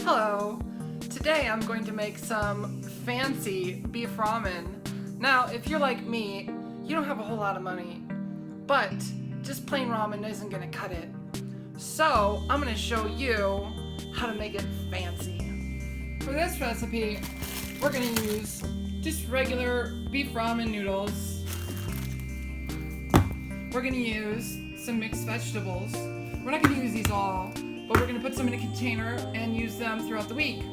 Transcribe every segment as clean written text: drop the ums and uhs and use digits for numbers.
Hello! Today I'm going to make some fancy beef ramen. Now, if you're like me, you don't have a whole lot of money, but just plain ramen isn't gonna cut it. So, I'm gonna show you how to make it fancy. For this recipe, we're gonna use just regular beef ramen noodles. We're gonna use some mixed vegetables. We're not gonna use these all, but we're gonna put some in a container and use them throughout the week.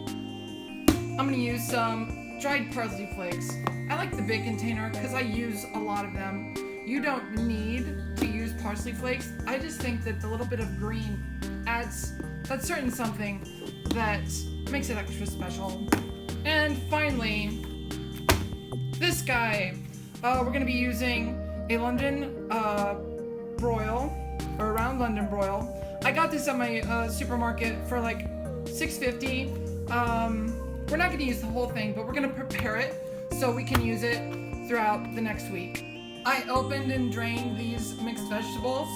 I'm gonna use some dried parsley flakes. I like the big container because I use a lot of them. You don't need to use parsley flakes. I just think that the little bit of green adds that certain something that makes it extra special. And finally, this guy. We're gonna be using a London broil, or around London broil. I got this at my supermarket for like $6.50. We're not gonna use the whole thing, but we're gonna prepare it so we can use it throughout the next week. I opened and drained these mixed vegetables.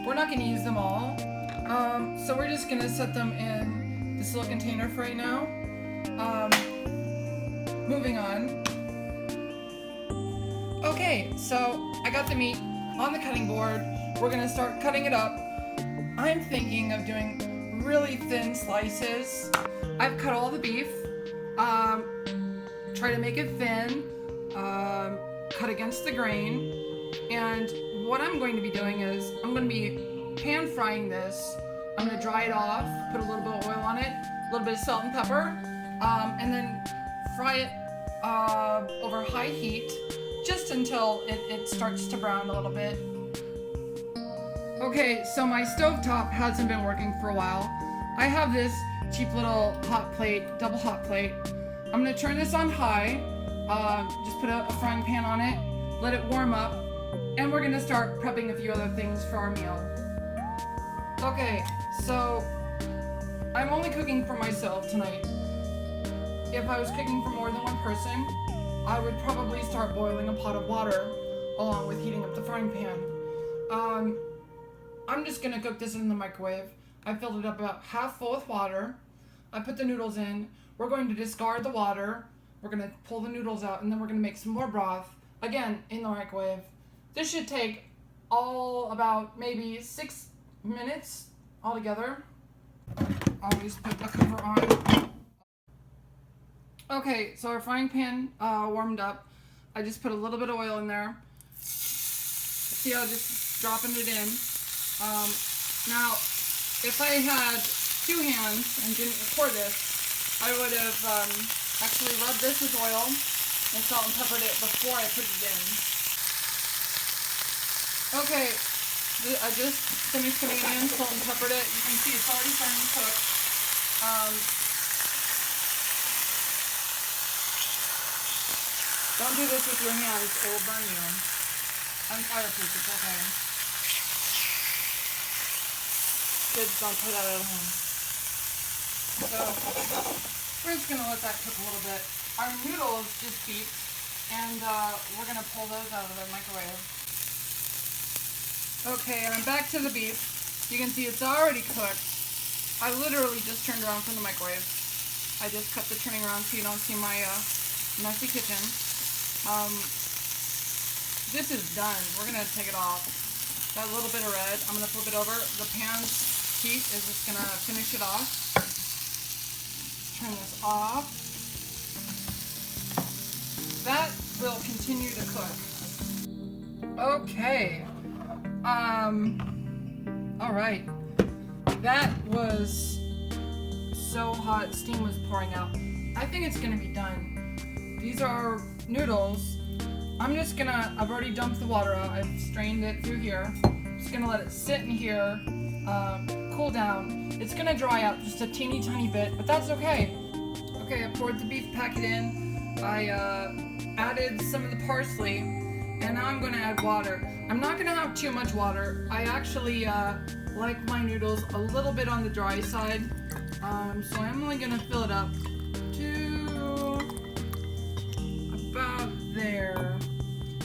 We're not gonna use them all. So we're just gonna set them in this little container for right now. Moving on. Okay, so I got the meat on the cutting board. We're gonna start cutting it up. I'm thinking of doing really thin slices. I've cut all the beef. Try to make it thin. Cut against the grain. And what I'm going to be doing is I'm going to be pan frying this. I'm going to dry it off, put a little bit of oil on it, a little bit of salt and pepper, and then fry it over high heat just until it starts to brown a little bit. Okay, so my stovetop hasn't been working for a while. I have this cheap little hot plate, double hot plate. I'm gonna turn this on high, just put a frying pan on it, let it warm up, and we're gonna start prepping a few other things for our meal. Okay, so I'm only cooking for myself tonight. If I was cooking for more than one person, I would probably start boiling a pot of water along with heating up the frying pan. I'm just gonna cook this in the microwave. I filled it up about half full with water. I put the noodles in. We're going to discard the water. We're gonna pull the noodles out, and then we're gonna make some more broth, again, in the microwave. This should take all about maybe 6 minutes altogether. Always put a cover on. Okay, so our frying pan warmed up. I just put a little bit of oil in there. See how just dropping it in. Now, if I had two hands and didn't record this, I would have actually rubbed this with oil and salt and peppered it before I put it in. Okay, I just finished putting it in, salt and peppered it. You can see it's already starting to cook. Don't do this with your hands, it will burn you. I'm fireproof, it's okay. Kids don't play that at home. So, we're just going to let that cook a little bit. Our noodles just beeped, and we're going to pull those out of the microwave. Okay, and I'm back to the beef. You can see it's already cooked. I literally just turned around from the microwave. I just cut the turning around so you don't see my messy kitchen. This is done. We're going to take it off. Got a little bit of red. I'm going to flip it over. The pan's heat is just going to finish it off. Turn this off. That will continue to cook. Okay. Alright. That was so hot. Steam was pouring out. I think it's going to be done. These are noodles. I've already dumped the water out. I've strained it through here. I'm just gonna let it sit in here, cool down. It's gonna dry out just a teeny tiny bit, but that's okay. Okay, I poured the beef packet in. I added some of the parsley, and now I'm gonna add water. I'm not gonna have too much water. I actually like my noodles a little bit on the dry side, so I'm only gonna fill it up to about there.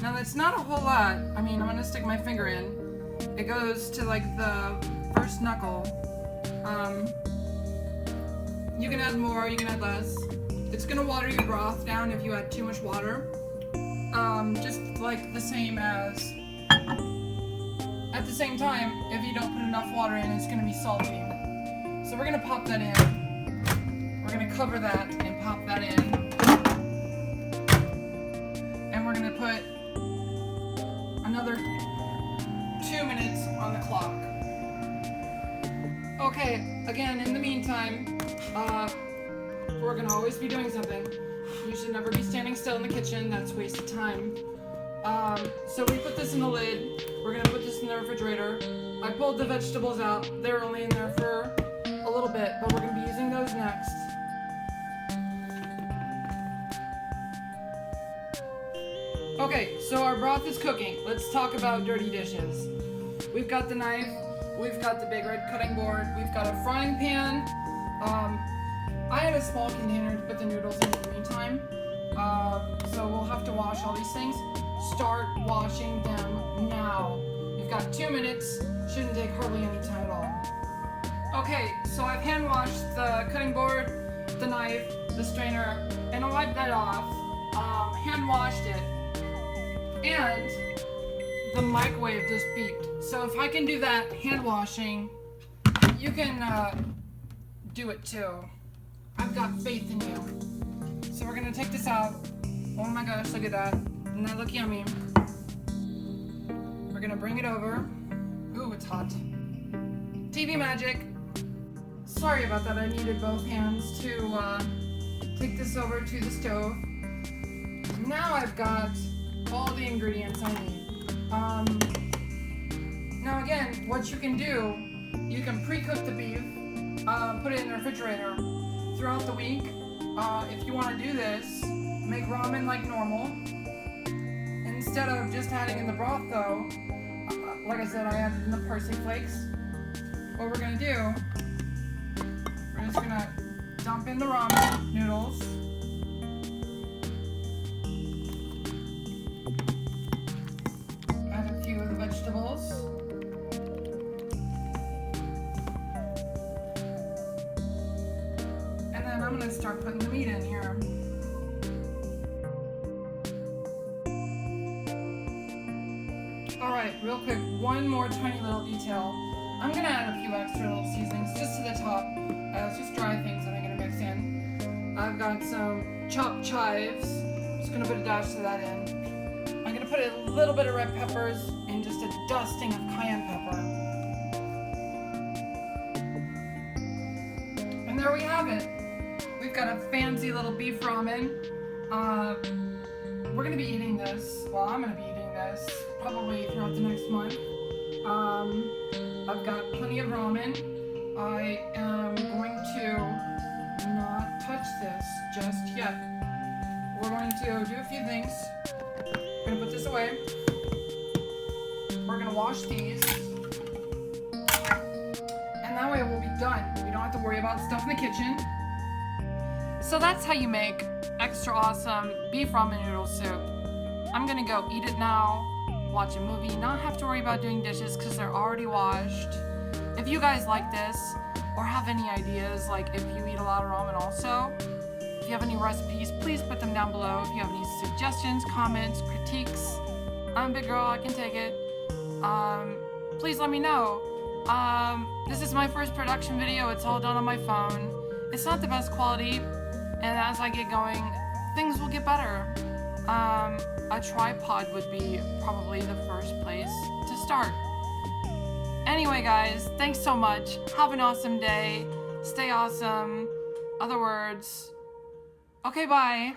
Now that's not a whole lot. I mean, I'm gonna stick my finger in. It goes to like the first knuckle. You can add more, you can add less. It's gonna water your broth down if you add too much water. Just like the same as, at the same time, if you don't put enough water in, it's gonna be salty. So we're gonna pop that in. We're gonna cover that and pop that in. And we're gonna put another 2 minutes on the clock. Okay, again, in the meantime, we're gonna always be doing something. You should never be standing still in the kitchen, that's a waste of time. So we put this in the lid. We're gonna put this in the refrigerator. I pulled the vegetables out. They're only in there for a little bit, but we're gonna be using those next. Okay, so our broth is cooking. Let's talk about dirty dishes. We've got the knife, we've got the big red cutting board, we've got a frying pan. I had a small container to put the noodles in the meantime, so we'll have to wash all these things. Start washing them now. You've got 2 minutes, shouldn't take hardly any time at all. Okay, so I've hand washed the cutting board, the knife, the strainer, and I wiped that off. Hand washed it, and the microwave just beeped. So if I can do that hand washing, you can do it too. I've got faith in you. So we're gonna take this out. Oh my gosh, look at that. Doesn't that look yummy? We're gonna bring it over. Ooh, it's hot. TV magic. Sorry about that, I needed both hands to take this over to the stove. Now I've got all the ingredients I need. Now again, what you can do, you can pre-cook the beef, put it in the refrigerator throughout the week. If you want to do this, make ramen like normal. Instead of just adding in the broth though, like I said, I added in the parsley flakes. What we're gonna do, we're just gonna dump in the ramen noodles. Add a few of the vegetables. And then I'm gonna start putting the meat in here. Alright, real quick, one more tiny little detail. I'm gonna add a few extra little seasonings just to the top. It's just dry things that I'm gonna mix in. I've got some chopped chives. Just gonna put a dash of that in. I'm gonna put a little bit of red peppers and just a dusting of cayenne pepper. And there we have it. We've got a fancy little beef ramen. We're gonna be eating this. Well, I'm gonna be eating this probably throughout the next month. I've got plenty of ramen. I am going to not touch this just yet. We're going to do a few things. We're gonna put this away. We're gonna wash these. And that way we'll be done. We don't have to worry about stuff in the kitchen. So that's how you make extra awesome beef ramen noodle soup. I'm gonna go eat it now, watch a movie, not have to worry about doing dishes because they're already washed. If you guys like this or have any ideas, like if you eat a lot of ramen also, if you have any recipes, please put them down below. If you have any suggestions, comments, critiques, I'm a big girl, I can take it. Please let me know. This is my first production video, it's all done on my phone. It's not the best quality, and as I get going, things will get better. A tripod would be probably the first place to start. Anyway guys, thanks so much. Have an awesome day. Stay awesome. Other words. Okay, bye.